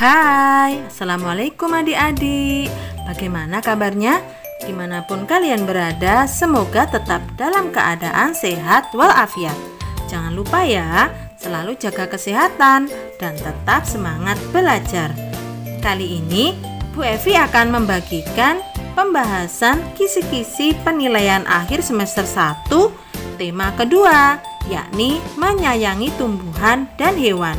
Hai, Assalamualaikum adik-adik. Bagaimana kabarnya? Dimanapun kalian berada, semoga tetap dalam keadaan sehat walafiat. Jangan lupa ya, selalu jaga kesehatan dan tetap semangat belajar. Kali ini, Bu Evi akan membagikan pembahasan kisi-kisi penilaian akhir semester 1, tema kedua, yakni menyayangi tumbuhan dan hewan.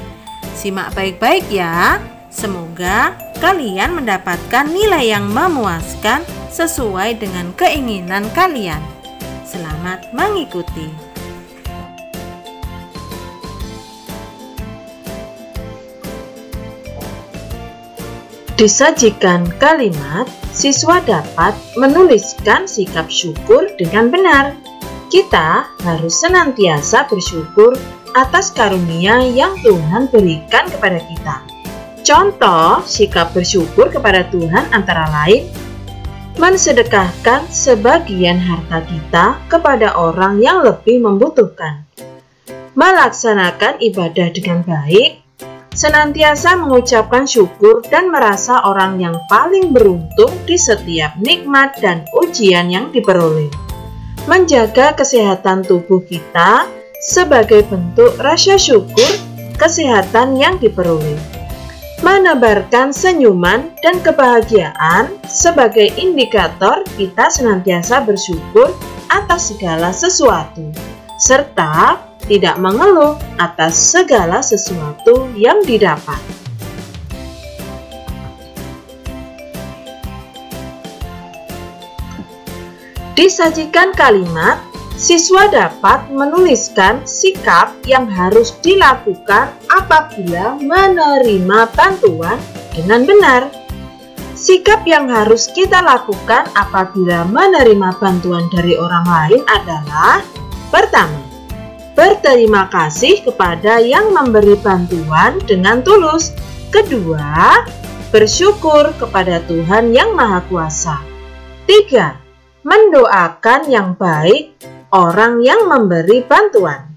Simak baik-baik ya. Semoga kalian mendapatkan nilai yang memuaskan sesuai dengan keinginan kalian. Selamat mengikuti. Disajikan kalimat, siswa dapat menuliskan sikap syukur dengan benar. Kita harus senantiasa bersyukur atas karunia yang Tuhan berikan kepada kita. Contoh sikap bersyukur kepada Tuhan antara lain mensedekahkan sebagian harta kita kepada orang yang lebih membutuhkan, melaksanakan ibadah dengan baik, senantiasa mengucapkan syukur dan merasa orang yang paling beruntung di setiap nikmat dan ujian yang diperoleh, menjaga kesehatan tubuh kita sebagai bentuk rasa syukur kesehatan yang diperoleh, menebarkan senyuman dan kebahagiaan sebagai indikator kita senantiasa bersyukur atas segala sesuatu, serta tidak mengeluh atas segala sesuatu yang didapat. Disajikan kalimat, siswa dapat menuliskan sikap yang harus dilakukan apabila menerima bantuan dengan benar. Sikap yang harus kita lakukan apabila menerima bantuan dari orang lain adalah: pertama, berterima kasih kepada yang memberi bantuan dengan tulus. Kedua, bersyukur kepada Tuhan yang Maha Kuasa. Tiga, mendoakan yang baik orang yang memberi bantuan.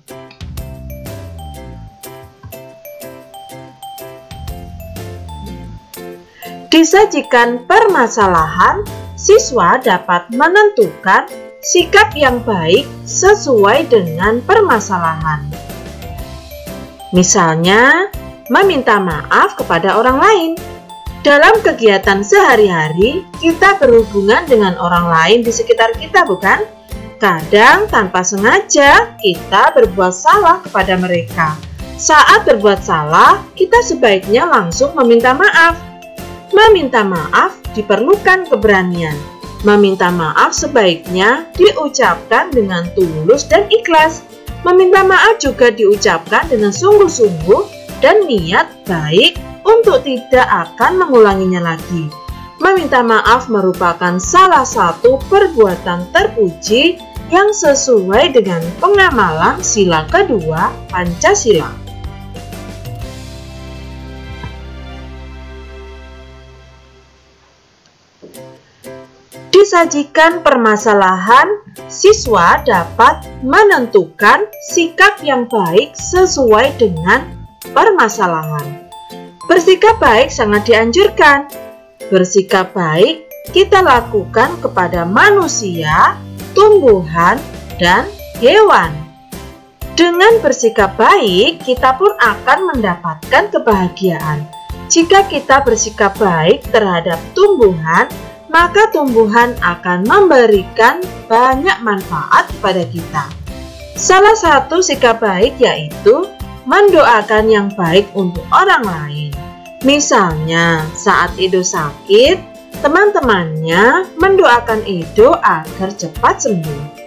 Disajikan permasalahan, siswa dapat menentukan sikap yang baik sesuai dengan permasalahan. Misalnya, meminta maaf kepada orang lain. Dalam kegiatan sehari-hari, kita berhubungan dengan orang lain di sekitar kita, bukan? Kadang tanpa sengaja kita berbuat salah kepada mereka. Saat berbuat salah, kita sebaiknya langsung meminta maaf. Meminta maaf diperlukan keberanian. Meminta maaf sebaiknya diucapkan dengan tulus dan ikhlas. Meminta maaf juga diucapkan dengan sungguh-sungguh dan niat baik untuk tidak akan mengulanginya lagi. Meminta maaf merupakan salah satu perbuatan terpuji yang sesuai dengan pengamalan sila kedua Pancasila. Disajikan permasalahan, siswa dapat menentukan sikap yang baik sesuai dengan permasalahan. Bersikap baik sangat dianjurkan. Bersikap baik kita lakukan kepada manusia, tumbuhan, dan hewan. Dengan bersikap baik, kita pun akan mendapatkan kebahagiaan. Jika kita bersikap baik terhadap tumbuhan, maka tumbuhan akan memberikan banyak manfaat kepada kita. Salah satu sikap baik yaitu mendoakan yang baik untuk orang lain. Misalnya, saat Edo sakit, teman-temannya mendoakan Edo agar cepat sembuh.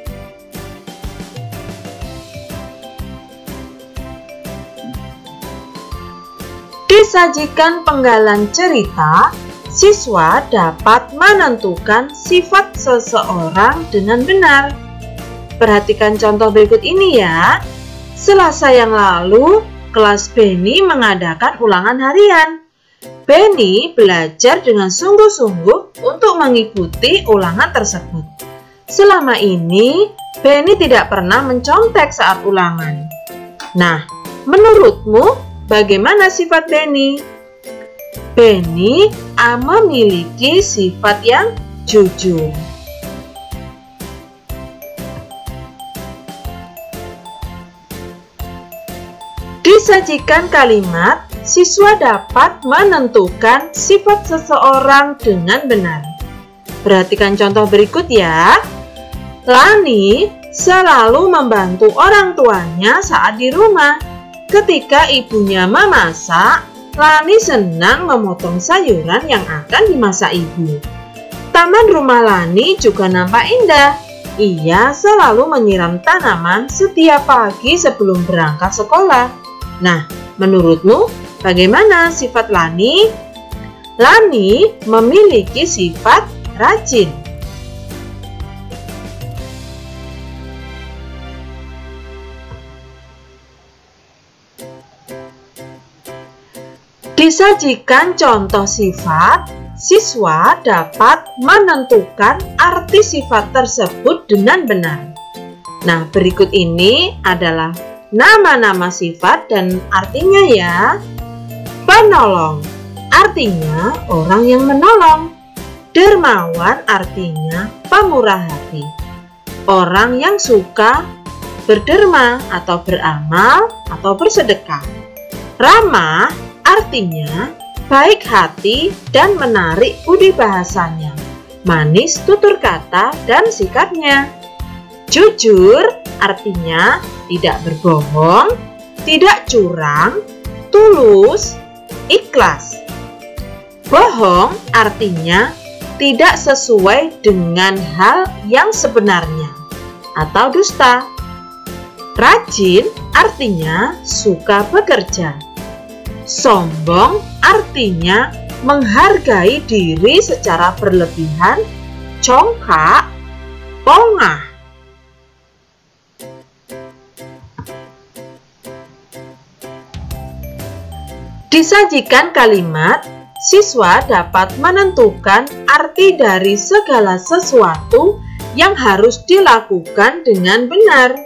Disajikan penggalan cerita, siswa dapat menentukan sifat seseorang dengan benar. Perhatikan contoh berikut ini ya. Selasa yang lalu, kelas Beni mengadakan ulangan harian. Beni belajar dengan sungguh-sungguh untuk mengikuti ulangan tersebut. Selama ini, Beni tidak pernah mencontek saat ulangan. Nah, menurutmu bagaimana sifat Beni? Beni memiliki sifat yang jujur. Disajikan kalimat, siswa dapat menentukan sifat seseorang dengan benar. Perhatikan contoh berikut ya. Lani selalu membantu orang tuanya saat di rumah. Ketika ibunya memasak, Lani senang memotong sayuran yang akan dimasak ibu. Taman rumah Lani juga nampak indah. Ia selalu menyiram tanaman setiap pagi sebelum berangkat sekolah. Nah, menurutmu bagaimana sifat Lani? Lani memiliki sifat rajin. Disajikan contoh sifat, siswa dapat menentukan arti sifat tersebut dengan benar. Nah, berikut ini adalah nama-nama sifat dan artinya ya. Penolong, artinya orang yang menolong. Dermawan artinya pemurah hati. Orang yang suka berderma atau beramal atau bersedekah. Ramah artinya baik hati dan menarik budi bahasanya, manis tutur kata dan sikapnya. Jujur artinya tidak berbohong, tidak curang, tulus, ikhlas. Bohong artinya tidak sesuai dengan hal yang sebenarnya atau dusta. Rajin artinya suka bekerja. Sombong artinya menghargai diri secara berlebihan, congkak, pongah. Disajikan kalimat, siswa dapat menentukan arti dari segala sesuatu yang harus dilakukan dengan benar.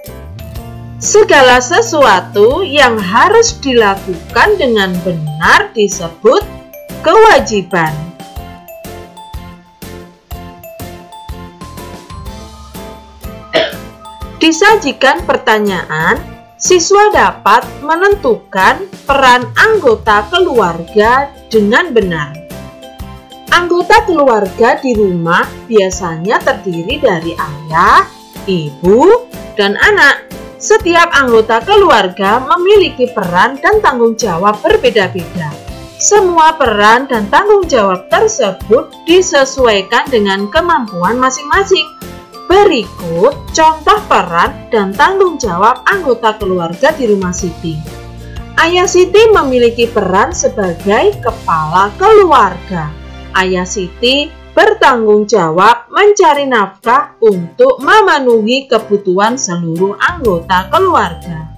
Segala sesuatu yang harus dilakukan dengan benar disebut kewajiban. Disajikan pertanyaan, siswa dapat menentukan peran anggota keluarga dengan benar. Anggota keluarga di rumah biasanya terdiri dari ayah, ibu, dan anak. Setiap anggota keluarga memiliki peran dan tanggung jawab berbeda-beda. Semua peran dan tanggung jawab tersebut disesuaikan dengan kemampuan masing-masing. Berikut contoh peran dan tanggung jawab anggota keluarga di rumah Siti. Ayah Siti memiliki peran sebagai kepala keluarga. Ayah Siti bertanggung jawab mencari nafkah untuk memenuhi kebutuhan seluruh anggota keluarga.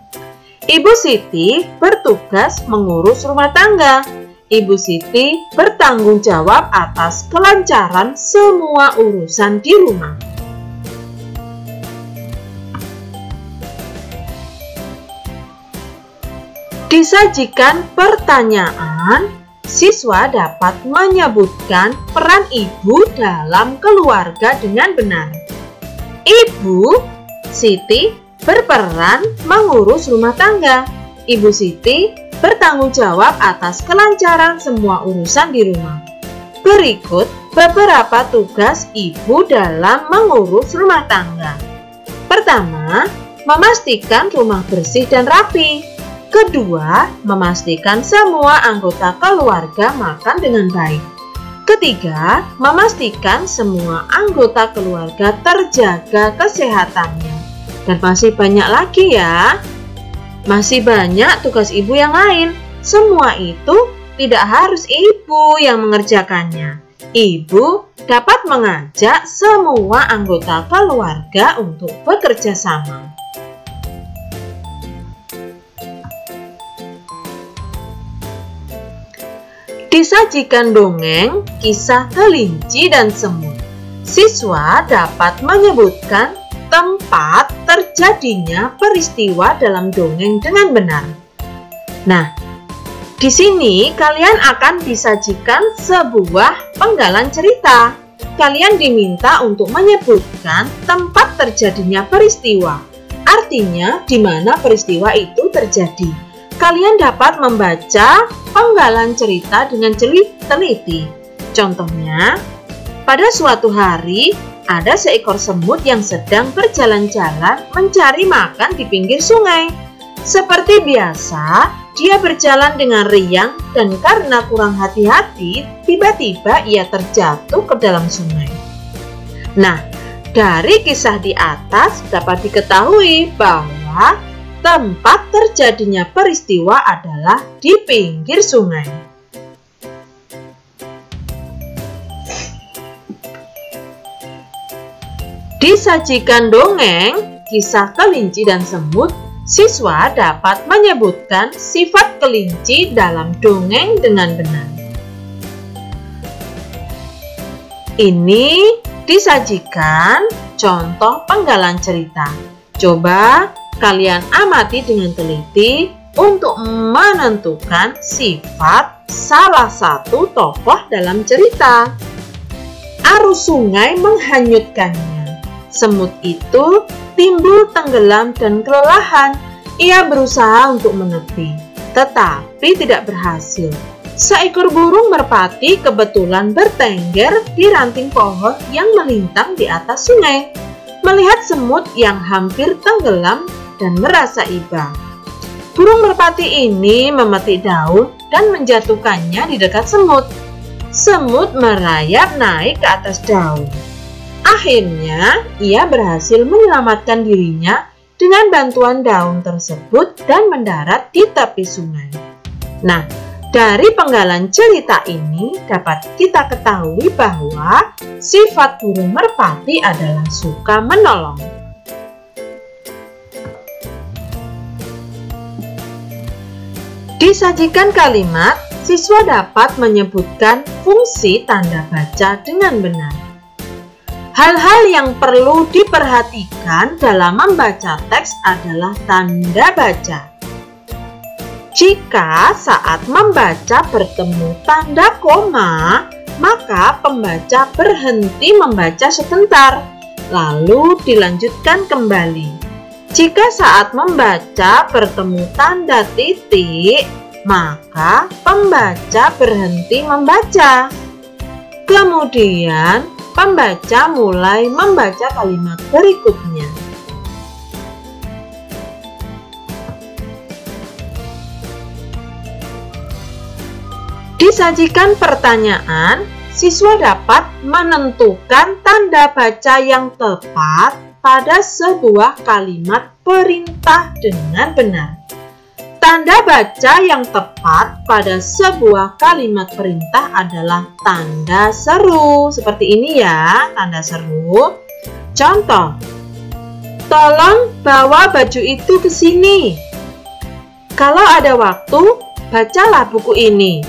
Ibu Siti bertugas mengurus rumah tangga. Ibu Siti bertanggung jawab atas kelancaran semua urusan di rumah. Disajikan pertanyaan, siswa dapat menyebutkan peran ibu dalam keluarga dengan benar. Ibu Siti berperan mengurus rumah tangga. Ibu Siti bertanggung jawab atas kelancaran semua urusan di rumah. Berikut beberapa tugas ibu dalam mengurus rumah tangga. Pertama, memastikan rumah bersih dan rapi. Kedua, memastikan semua anggota keluarga makan dengan baik. Ketiga, memastikan semua anggota keluarga terjaga kesehatannya. Dan masih banyak lagi ya. Masih banyak tugas ibu yang lain. Semua itu tidak harus ibu yang mengerjakannya. Ibu dapat mengajak semua anggota keluarga untuk bekerja sama. Disajikan dongeng kisah kelinci dan semut. Siswa dapat menyebutkan tempat terjadinya peristiwa dalam dongeng dengan benar. Nah, di sini kalian akan disajikan sebuah penggalan cerita. Kalian diminta untuk menyebutkan tempat terjadinya peristiwa. Artinya, di mana peristiwa itu terjadi. Kalian dapat membaca penggalan cerita dengan teliti. Contohnya, pada suatu hari, ada seekor semut yang sedang berjalan-jalan mencari makan di pinggir sungai. Seperti biasa, dia berjalan dengan riang dan karena kurang hati-hati, tiba-tiba ia terjatuh ke dalam sungai. Nah, dari kisah di atas dapat diketahui bahwa tempat terjadinya peristiwa adalah di pinggir sungai. Disajikan dongeng kisah kelinci dan semut. Siswa dapat menyebutkan sifat kelinci dalam dongeng dengan benar. Ini disajikan contoh penggalan cerita. Coba kalian amati dengan teliti untuk menentukan sifat salah satu tokoh dalam cerita. Arus sungai menghanyutkannya. Semut itu timbul tenggelam dan kelelahan. Ia berusaha untuk menepi, tetapi tidak berhasil. Seekor burung merpati kebetulan bertengger di ranting pohon yang melintang di atas sungai. Melihat semut yang hampir tenggelam dan merasa iba. Burung merpati ini memetik daun dan menjatuhkannya di dekat semut. Semut merayap naik ke atas daun. Akhirnya, ia berhasil menyelamatkan dirinya dengan bantuan daun tersebut dan mendarat di tepi sungai. Nah, dari penggalan cerita ini dapat kita ketahui bahwa sifat burung merpati adalah suka menolong. Disajikan kalimat, siswa dapat menyebutkan fungsi tanda baca dengan benar. Hal-hal yang perlu diperhatikan dalam membaca teks adalah tanda baca. Jika saat membaca bertemu tanda koma, maka pembaca berhenti membaca sebentar, lalu dilanjutkan kembali. Jika saat membaca bertemu tanda titik, maka pembaca berhenti membaca. Kemudian, pembaca mulai membaca kalimat berikutnya. Disajikan pertanyaan, siswa dapat menentukan tanda baca yang tepat pada sebuah kalimat perintah dengan benar. Tanda baca yang tepat pada sebuah kalimat perintah adalah tanda seru. Seperti ini ya, tanda seru. Contoh, tolong bawa baju itu ke sini. Kalau ada waktu, bacalah buku ini.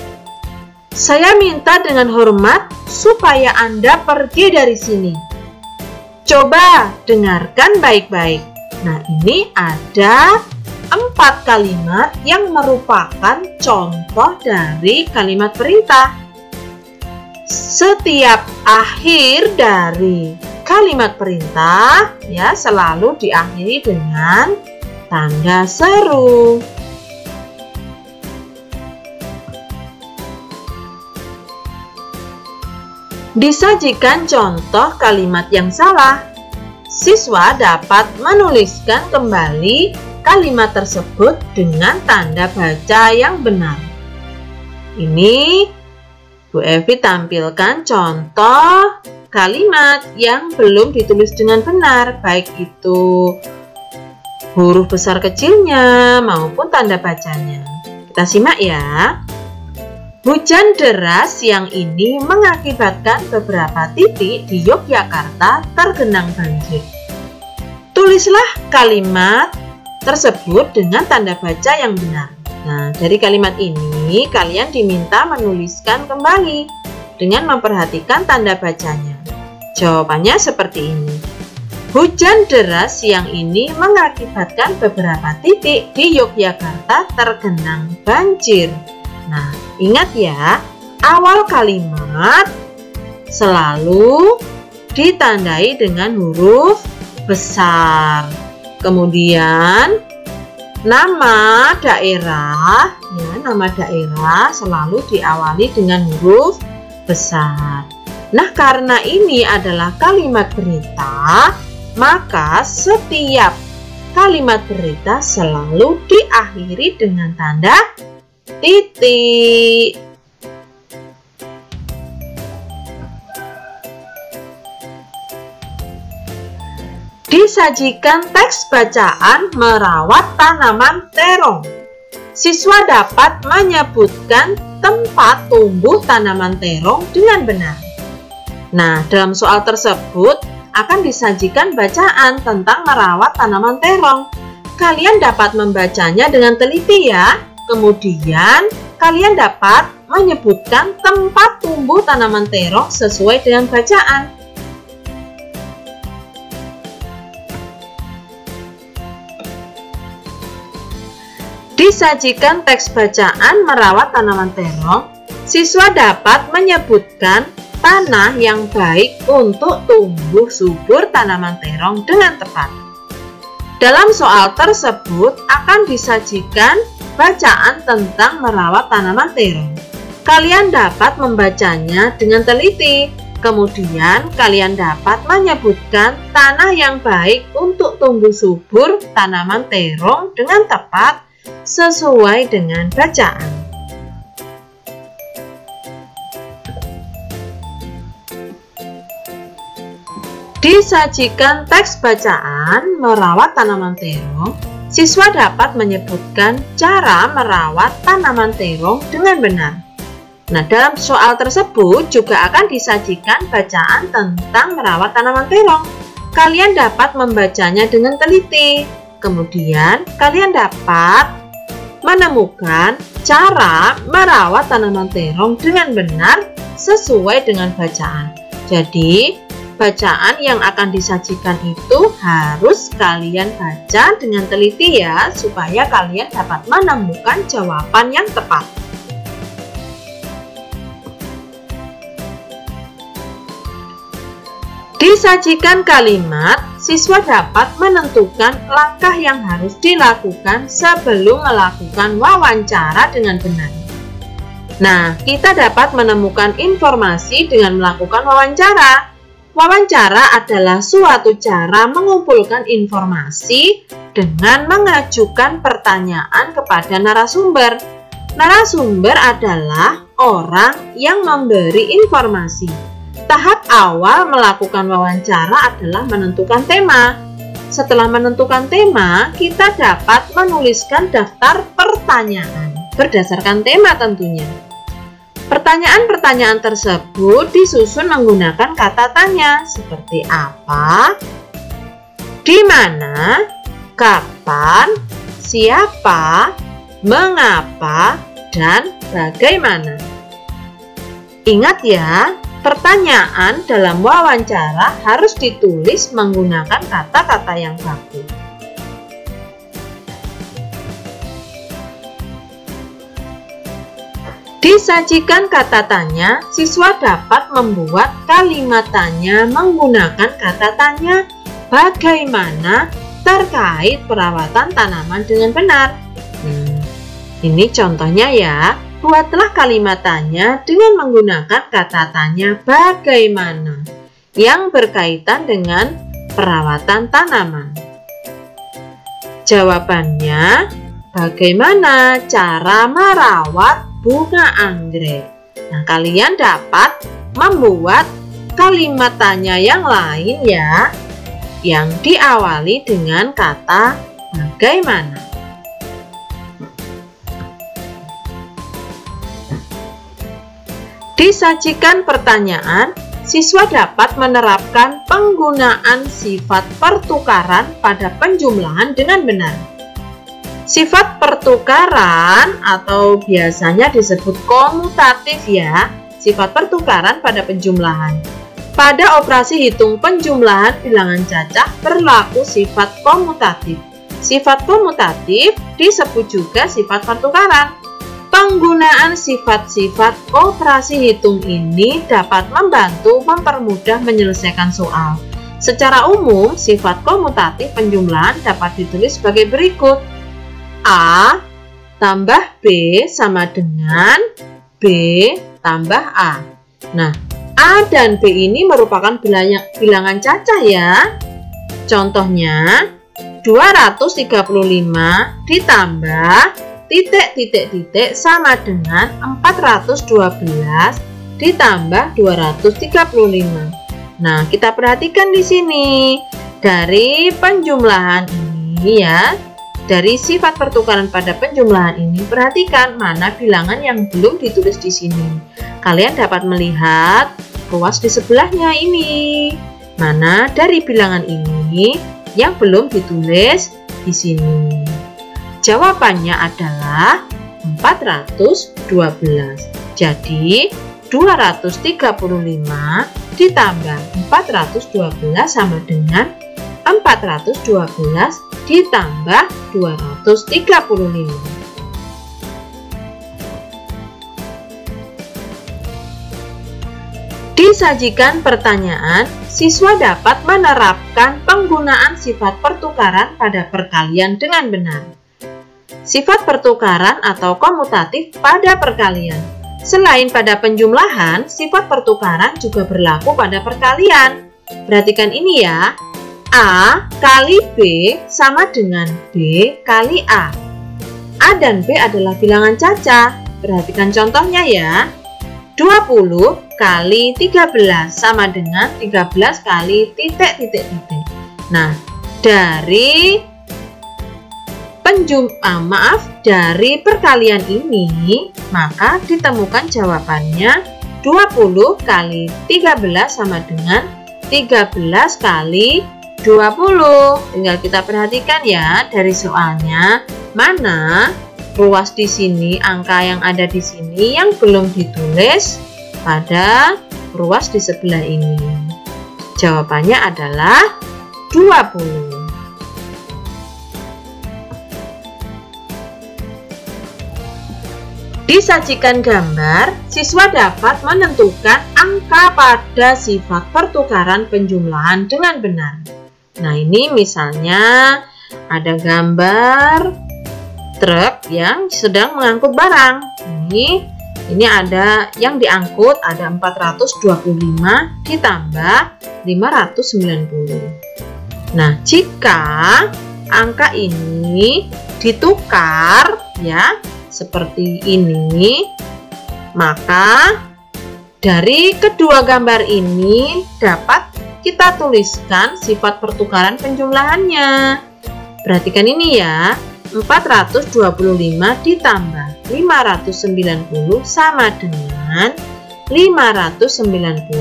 Saya minta dengan hormat supaya Anda pergi dari sini. Coba dengarkan baik-baik. Nah, ini ada 4 kalimat yang merupakan contoh dari kalimat perintah. Setiap akhir dari kalimat perintah ya selalu diakhiri dengan tanda seru. Disajikan contoh kalimat yang salah. Siswa dapat menuliskan kembali kalimat tersebut dengan tanda baca yang benar. Ini Bu Evi tampilkan contoh kalimat yang belum ditulis dengan benar, baik itu huruf besar kecilnya maupun tanda bacanya. Kita simak ya. Hujan deras siang ini mengakibatkan beberapa titik di Yogyakarta tergenang banjir. Tulislah kalimat tersebut dengan tanda baca yang benar. Nah, dari kalimat ini kalian diminta menuliskan kembali dengan memperhatikan tanda bacanya. Jawabannya seperti ini. Hujan deras siang ini mengakibatkan beberapa titik di Yogyakarta tergenang banjir. Nah, ingat ya, awal kalimat selalu ditandai dengan huruf besar. Kemudian nama daerah, ya, nama daerah selalu diawali dengan huruf besar. Nah, karena ini adalah kalimat berita, maka setiap kalimat berita selalu diakhiri dengan tanda titik. Disajikan teks bacaan merawat tanaman terong. Siswa dapat menyebutkan tempat tumbuh tanaman terong dengan benar. Nah, dalam soal tersebut akan disajikan bacaan tentang merawat tanaman terong. Kalian dapat membacanya dengan teliti ya. Kemudian, kalian dapat menyebutkan tempat tumbuh tanaman terong sesuai dengan bacaan. Disajikan teks bacaan merawat tanaman terong, siswa dapat menyebutkan tanah yang baik untuk tumbuh subur tanaman terong dengan tepat. Dalam soal tersebut akan disajikan bacaan tentang merawat tanaman terong. Kalian dapat membacanya dengan teliti. Kemudian kalian dapat menyebutkan tanah yang baik untuk tumbuh subur tanaman terong dengan tepat sesuai dengan bacaan. Disajikan teks bacaan merawat tanaman terong, siswa dapat menyebutkan cara merawat tanaman terong dengan benar. Nah, dalam soal tersebut juga akan disajikan bacaan tentang merawat tanaman terong. Kalian dapat membacanya dengan teliti. Kemudian, kalian dapat menemukan cara merawat tanaman terong dengan benar sesuai dengan bacaan. Jadi, bacaan yang akan disajikan itu harus kalian baca dengan teliti ya, supaya kalian dapat menemukan jawaban yang tepat. Disajikan kalimat, siswa dapat menentukan langkah yang harus dilakukan sebelum melakukan wawancara dengan benar. Nah, kita dapat menemukan informasi dengan melakukan wawancara. Wawancara adalah suatu cara mengumpulkan informasi dengan mengajukan pertanyaan kepada narasumber. Narasumber adalah orang yang memberi informasi. Tahap awal melakukan wawancara adalah menentukan tema. Setelah menentukan tema, kita dapat menuliskan daftar pertanyaan berdasarkan tema tentunya. Pertanyaan-pertanyaan tersebut disusun menggunakan kata tanya seperti apa, di mana, kapan, siapa, mengapa, dan bagaimana. Ingat ya, pertanyaan dalam wawancara harus ditulis menggunakan kata-kata yang baku. Disajikan kata tanya, siswa dapat membuat kalimat tanya menggunakan kata tanya bagaimana terkait perawatan tanaman dengan benar. Ini contohnya ya. Buatlah kalimat tanya dengan menggunakan kata tanya bagaimana yang berkaitan dengan perawatan tanaman. Jawabannya, bagaimana cara merawat bunga anggrek? Nah, kalian dapat membuat kalimat tanya yang lain ya, yang diawali dengan kata bagaimana. Disajikan pertanyaan, siswa dapat menerapkan penggunaan sifat pertukaran pada penjumlahan dengan benar. Sifat pertukaran atau biasanya disebut komutatif ya, sifat pertukaran pada penjumlahan. Pada operasi hitung penjumlahan bilangan cacah berlaku sifat komutatif. Sifat komutatif disebut juga sifat pertukaran. Penggunaan sifat-sifat operasi hitung ini dapat membantu mempermudah menyelesaikan soal. Secara umum, sifat komutatif penjumlahan dapat ditulis sebagai berikut. A tambah B sama dengan B tambah A. Nah, A dan B ini merupakan bilangan cacah ya. Contohnya, 235 ditambah titik sama dengan 412 ditambah 235. Nah, kita perhatikan di sini. Dari penjumlahan ini ya, dari sifat pertukaran pada penjumlahan ini, perhatikan mana bilangan yang belum ditulis di sini. Kalian dapat melihat ruas di sebelahnya ini. Mana dari bilangan ini yang belum ditulis di sini? Jawabannya adalah 412. Jadi 235 ditambah 412 sama dengan 412 ditambah 235. Disajikan pertanyaan, siswa dapat menerapkan penggunaan sifat pertukaran pada perkalian dengan benar. Sifat pertukaran atau komutatif pada perkalian. Selain pada penjumlahan, sifat pertukaran juga berlaku pada perkalian. Perhatikan ini ya. A kali B sama dengan B kali A. A dan B adalah bilangan cacah. Perhatikan contohnya ya. 20 kali 13 sama dengan 13 kali titik. Nah, dari dari perkalian ini, maka ditemukan jawabannya 20 kali 13 sama dengan 13 kali 20. Tinggal kita perhatikan ya dari soalnya, mana ruas di sini, angka yang ada di sini yang belum ditulis pada ruas di sebelah ini. Jawabannya adalah 20. Disajikan gambar, siswa dapat menentukan angka pada sifat pertukaran penjumlahan dengan benar. Nah, ini misalnya ada gambar truk yang sedang mengangkut barang. Ini ada yang diangkut ada 425 ditambah 590. Nah, jika angka ini ditukar ya seperti ini, maka dari kedua gambar ini dapat kita tuliskan sifat pertukaran penjumlahannya. Perhatikan ini ya. 425 ditambah 590 sama dengan 590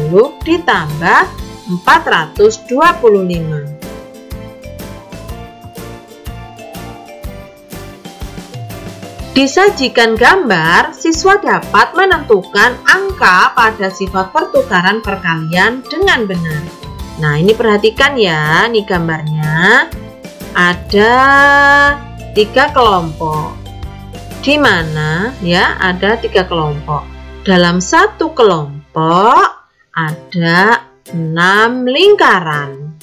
ditambah 425. Disajikan gambar, siswa dapat menentukan angka pada sifat pertukaran perkalian dengan benar. Nah, ini perhatikan ya, nih gambarnya. Ada 3 kelompok, di mana ya ada 3 kelompok. Dalam satu kelompok ada 6 lingkaran,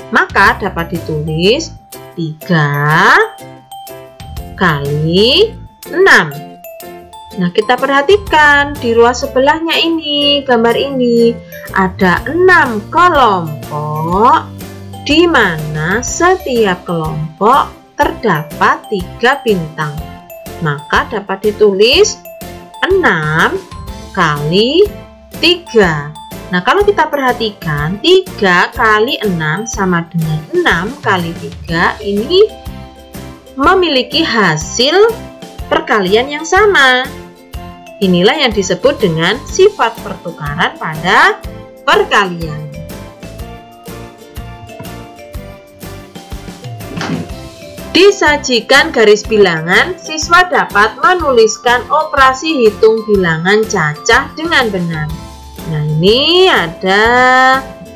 maka dapat ditulis 3 kali 6. Nah, kita perhatikan di ruas sebelahnya ini, gambar ini ada 6 kelompok, di mana setiap kelompok terdapat 3 bintang, maka dapat ditulis 6 kali 3. Nah, kalau kita perhatikan 3 kali 6 sama dengan 6 kali 3, ini memiliki hasil perkalian yang sama, Inilah yang disebut dengan sifat pertukaran pada perkalian. Disajikan garis bilangan, siswa dapat menuliskan operasi hitung bilangan cacah dengan benar. Nah, ini ada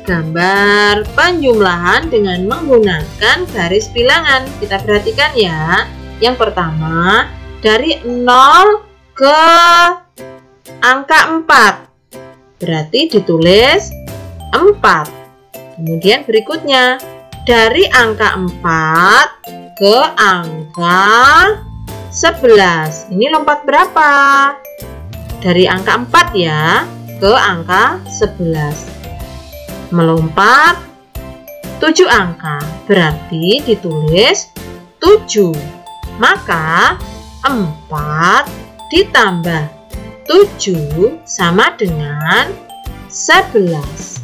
gambar penjumlahan dengan menggunakan garis bilangan. Kita perhatikan ya. Yang pertama, dari 0 ke angka 4. Berarti ditulis 4. Kemudian berikutnya, dari angka 4 ke angka 11. Ini lompat berapa? Dari angka 4 ya, ke angka 11. Melompat 7 angka, berarti ditulis 7. Maka 4 ditambah 7 sama dengan 11.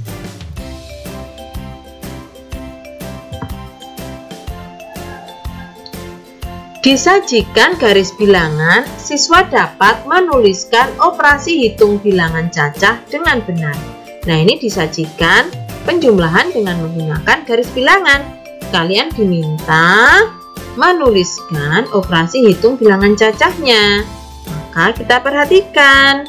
Disajikan garis bilangan, siswa dapat menuliskan operasi hitung bilangan cacah dengan benar. Nah, ini disajikan penjumlahan dengan menggunakan garis bilangan. Kalian diminta menuliskan operasi hitung bilangan cacahnya. Maka kita perhatikan.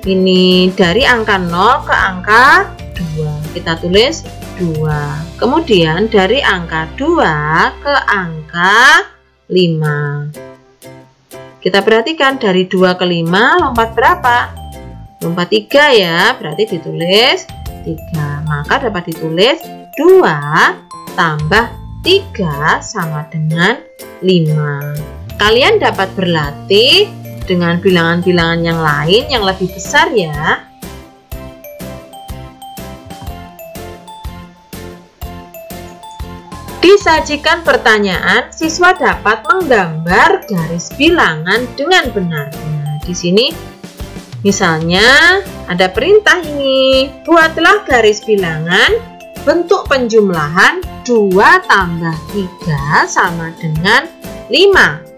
Ini dari angka 0 ke angka 2. Kita tulis 2. Kemudian dari angka 2 ke angka 5. Kita perhatikan dari 2 ke 5 lompat berapa? Lompat 3 ya, berarti ditulis 3. Maka dapat ditulis 2 tambah 3 sama dengan 5. Kalian dapat berlatih dengan bilangan-bilangan yang lain yang lebih besar ya. Disajikan pertanyaan, siswa dapat menggambar garis bilangan dengan benar. Nah, di sini misalnya ada perintah ini, buatlah garis bilangan bentuk penjumlahan 2 tambah 3 sama dengan 5.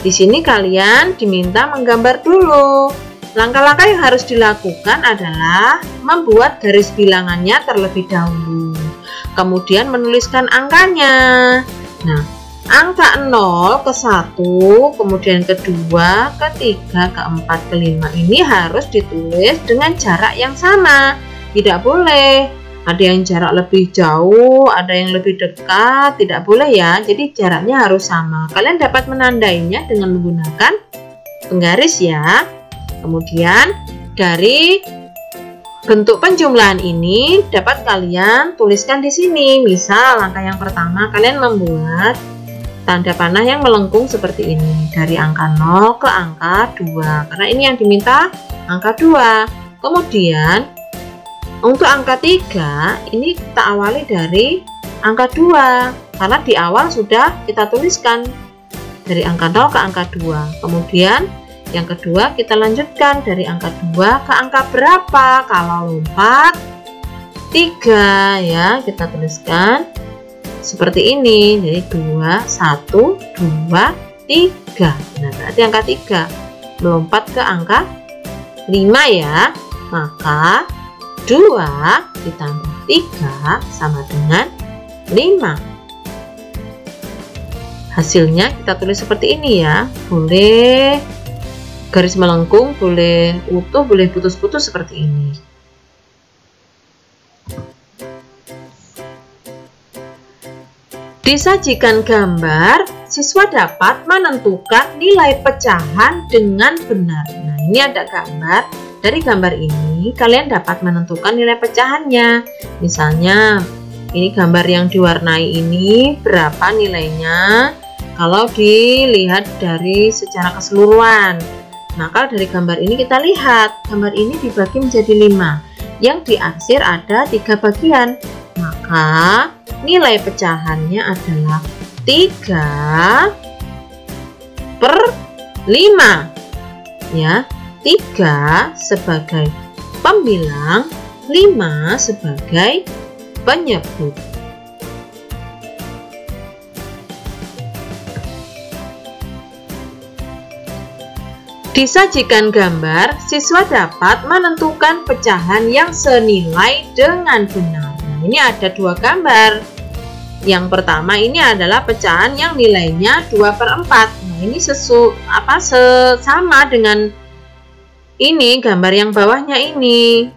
Di sini kalian diminta menggambar dulu. Langkah-langkah yang harus dilakukan adalah membuat garis bilangannya terlebih dahulu. Kemudian menuliskan angkanya. Nah, angka 0 ke 1, kemudian ke 2, ke 3, ke 4, ke 5 ini harus ditulis dengan jarak yang sama. Tidak boleh ada yang jarak lebih jauh, ada yang lebih dekat, tidak boleh ya. Jadi jaraknya harus sama. Kalian dapat menandainya dengan menggunakan penggaris ya. Kemudian dari bentuk penjumlahan ini dapat kalian tuliskan di sini. Misal langkah yang pertama kalian membuat tanda panah yang melengkung seperti ini. Dari angka 0 ke angka 2. Karena ini yang diminta angka 2. Kemudian untuk angka 3, ini kita awali dari angka 2. Karena di awal sudah kita tuliskan dari angka 0 ke angka 2. Kemudian yang kedua kita lanjutkan dari angka 2 ke angka berapa? Kalau lompat 3 ya, kita tuliskan seperti ini. Jadi 2, 1, 2, 3. Nah, berarti angka 3 melompat ke angka 5 ya. Maka 2 ditambah 3 sama dengan 5. Hasilnya kita tulis seperti ini ya. Boleh garis melengkung, boleh utuh, boleh putus-putus seperti ini. Disajikan gambar, siswa dapat menentukan nilai pecahan dengan benar. Nah, ini ada gambar. Dari gambar ini, kalian dapat menentukan nilai pecahannya. Misalnya, ini gambar yang diwarnai ini berapa nilainya kalau dilihat dari secara keseluruhan. Maka dari gambar ini kita lihat, gambar ini dibagi menjadi 5. Yang diarsir ada 3 bagian. Maka nilai pecahannya adalah 3 per 5. Ya. 3 sebagai pembilang, 5 sebagai penyebut. Disajikan gambar, siswa dapat menentukan pecahan yang senilai dengan benar. Nah, ini ada dua gambar. Yang pertama ini adalah pecahan yang nilainya 2/4. Nah, ini sama dengan ini gambar yang bawahnya ini.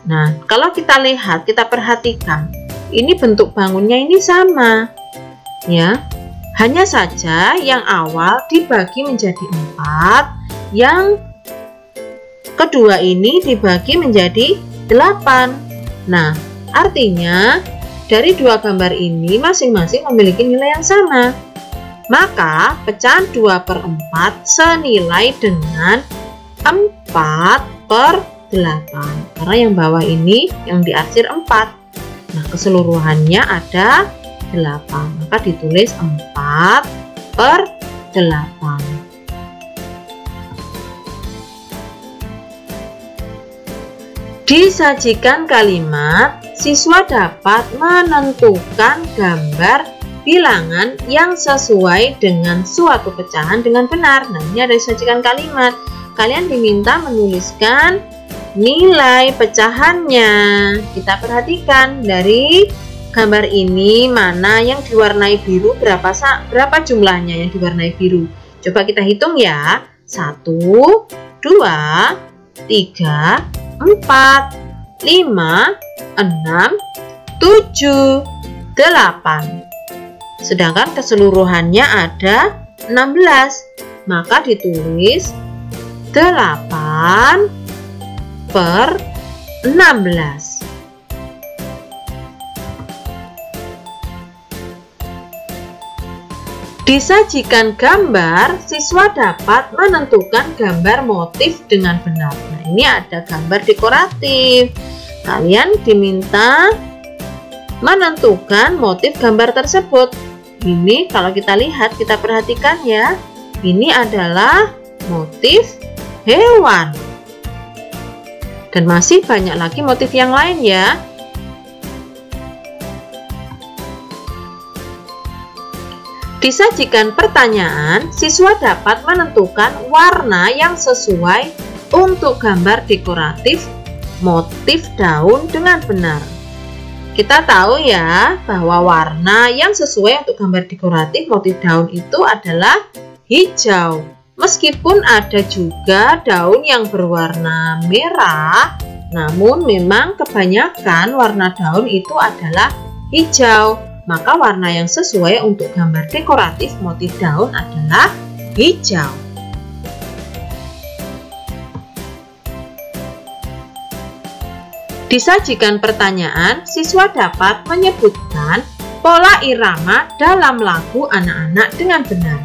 Nah, kalau kita lihat, kita perhatikan, ini bentuk bangunnya ini sama. Ya. Hanya saja yang awal dibagi menjadi 4, yang kedua ini dibagi menjadi 8. Nah, artinya dari dua gambar ini masing-masing memiliki nilai yang sama. Maka pecahan 2/4 senilai dengan 4/8. Karena yang bawah ini yang diarsir 4. Nah, keseluruhannya ada 8. Maka ditulis 4/8. Disajikan kalimat, siswa dapat menentukan gambar bilangan yang sesuai dengan suatu pecahan dengan benar. Nah, ini ada disajikan kalimat. Kalian diminta menuliskan nilai pecahannya. Kita perhatikan dari gambar ini mana yang diwarnai biru, berapa jumlahnya yang diwarnai biru. Coba kita hitung ya. 1, 2, 3, 4, 5, 6, 7, 8. Sedangkan keseluruhannya ada 16. Maka ditulis 8/16. Disajikan gambar, siswa dapat menentukan gambar motif dengan benar. Nah, ini ada gambar dekoratif. Kalian diminta menentukan motif gambar tersebut. Ini kalau kita lihat, kita perhatikan ya. Ini adalah motif hewan. Dan masih banyak lagi motif yang lain ya. Disajikan pertanyaan, siswa dapat menentukan warna yang sesuai untuk gambar dekoratif motif daun dengan benar. Kita tahu ya bahwa warna yang sesuai untuk gambar dekoratif motif daun itu adalah hijau. Meskipun ada juga daun yang berwarna merah, namun memang kebanyakan warna daun itu adalah hijau. Maka warna yang sesuai untuk gambar dekoratif motif daun adalah hijau. Disajikan pertanyaan, siswa dapat menyebutkan pola irama dalam lagu anak-anak dengan benar.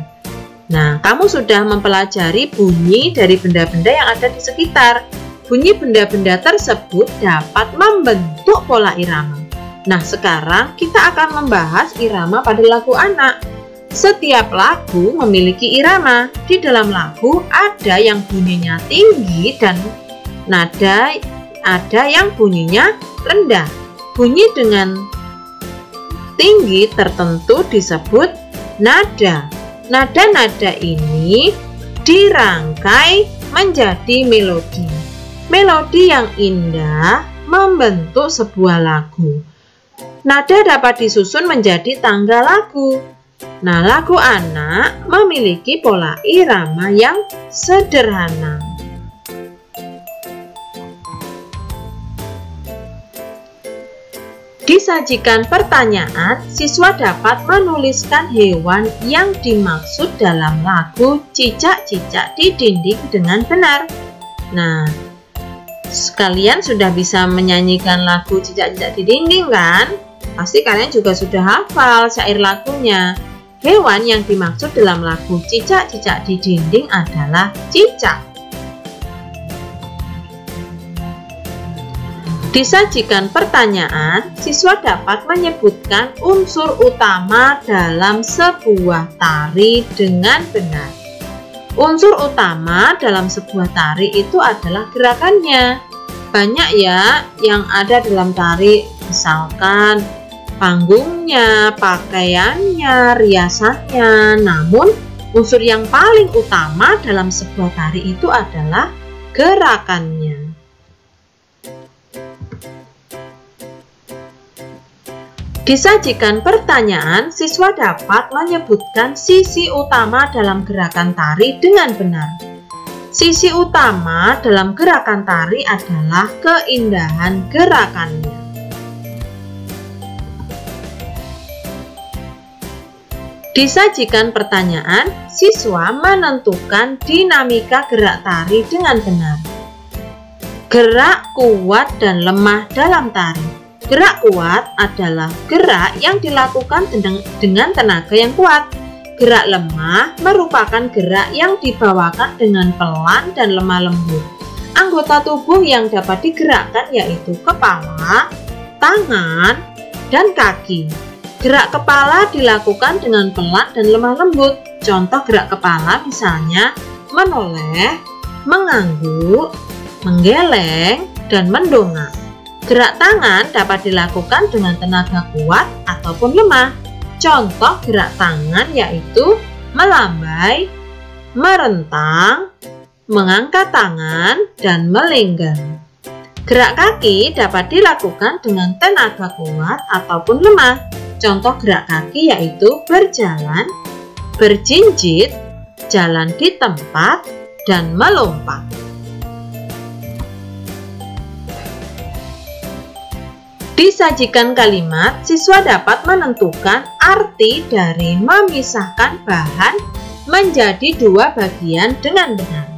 Nah, kamu sudah mempelajari bunyi dari benda-benda yang ada di sekitar. Bunyi benda-benda tersebut dapat membentuk pola irama. Nah, sekarang kita akan membahas irama pada lagu anak. Setiap lagu memiliki irama. Di dalam lagu ada yang bunyinya tinggi dan nada ada yang bunyinya rendah. Bunyi dengan tinggi tertentu disebut nada. Nada-nada ini dirangkai menjadi melodi. Melodi yang indah membentuk sebuah lagu. Nada dapat disusun menjadi tangga lagu. Nah, lagu anak memiliki pola irama yang sederhana. Disajikan pertanyaan, siswa dapat menuliskan hewan yang dimaksud dalam lagu Cicak-cicak di dinding dengan benar. Nah, kalian sudah bisa menyanyikan lagu Cicak-cicak di dinding kan? Pasti kalian juga sudah hafal syair lagunya. Hewan yang dimaksud dalam lagu Cicak-cicak di dinding adalah cicak. Disajikan pertanyaan, siswa dapat menyebutkan unsur utama dalam sebuah tari dengan benar. Unsur utama dalam sebuah tari itu adalah gerakannya. Banyak ya yang ada dalam tari, misalkan panggungnya, pakaiannya, riasannya. Namun Unsur yang paling utama dalam sebuah tari itu adalah gerakannya. Disajikan pertanyaan, siswa dapat menyebutkan sisi utama dalam gerakan tari dengan benar. Sisi utama dalam gerakan tari adalah keindahan gerakannya. Disajikan pertanyaan, siswa menentukan dinamika gerak tari dengan benar. Gerak kuat dan lemah dalam tari. Gerak kuat adalah gerak yang dilakukan dengan tenaga yang kuat. Gerak lemah merupakan gerak yang dibawakan dengan pelan dan lemah lembut. Anggota tubuh yang dapat digerakkan yaitu kepala, tangan, dan kaki. Gerak kepala dilakukan dengan pelan dan lemah lembut. Contoh gerak kepala misalnya menoleh, mengangguk, menggeleng, dan mendongak. Gerak tangan dapat dilakukan dengan tenaga kuat ataupun lemah. Contoh gerak tangan yaitu melambai, merentang, mengangkat tangan, dan melenggang. Gerak kaki dapat dilakukan dengan tenaga kuat ataupun lemah. Contoh gerak kaki yaitu berjalan, berjinjit, jalan di tempat, dan melompat. Disajikan kalimat, siswa dapat menentukan arti dari memisahkan bahan menjadi dua bagian dengan benar.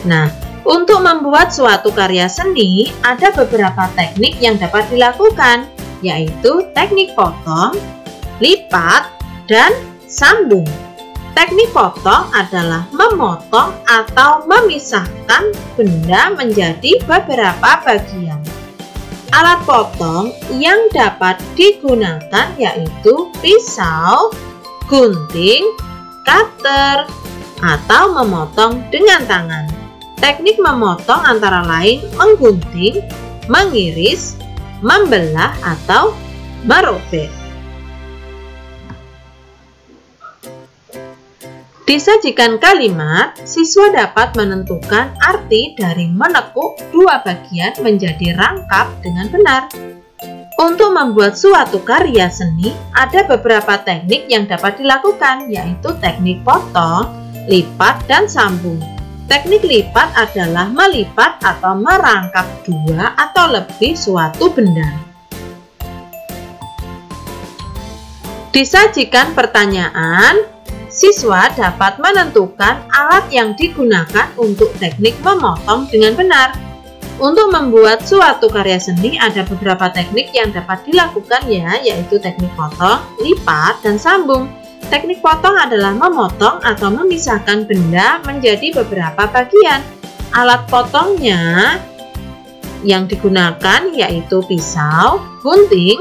Nah, untuk membuat suatu karya seni, ada beberapa teknik yang dapat dilakukan, yaitu teknik potong, lipat, dan sambung. Teknik potong adalah memotong atau memisahkan benda menjadi beberapa bagian. Alat potong yang dapat digunakan yaitu pisau, gunting, cutter, atau memotong dengan tangan. Teknik memotong antara lain menggunting, mengiris, membelah, atau merobek. Disajikan kalimat, siswa dapat menentukan arti dari menekuk dua bagian menjadi rangkap dengan benar. Untuk membuat suatu karya seni, ada beberapa teknik yang dapat dilakukan, yaitu teknik potong, lipat, dan sambung. Teknik lipat adalah melipat atau merangkap dua atau lebih suatu benda. Disajikan pertanyaan, siswa dapat menentukan alat yang digunakan untuk teknik memotong dengan benar. Untuk membuat suatu karya seni ada beberapa teknik yang dapat dilakukan yaitu teknik potong, lipat, dan sambung. Teknik potong adalah memotong atau memisahkan benda menjadi beberapa bagian. Alat potongnya yang digunakan yaitu pisau, gunting,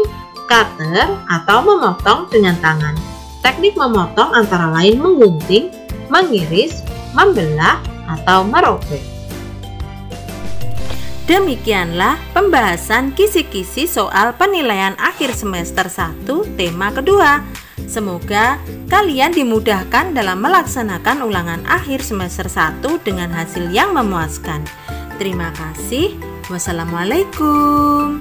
cutter, atau memotong dengan tangan. Teknik memotong antara lain menggunting, mengiris, membelah, atau merobek. Demikianlah pembahasan kisi-kisi soal penilaian akhir semester 1 tema kedua. Semoga kalian dimudahkan dalam melaksanakan ulangan akhir semester 1 dengan hasil yang memuaskan. Terima kasih. Wassalamualaikum.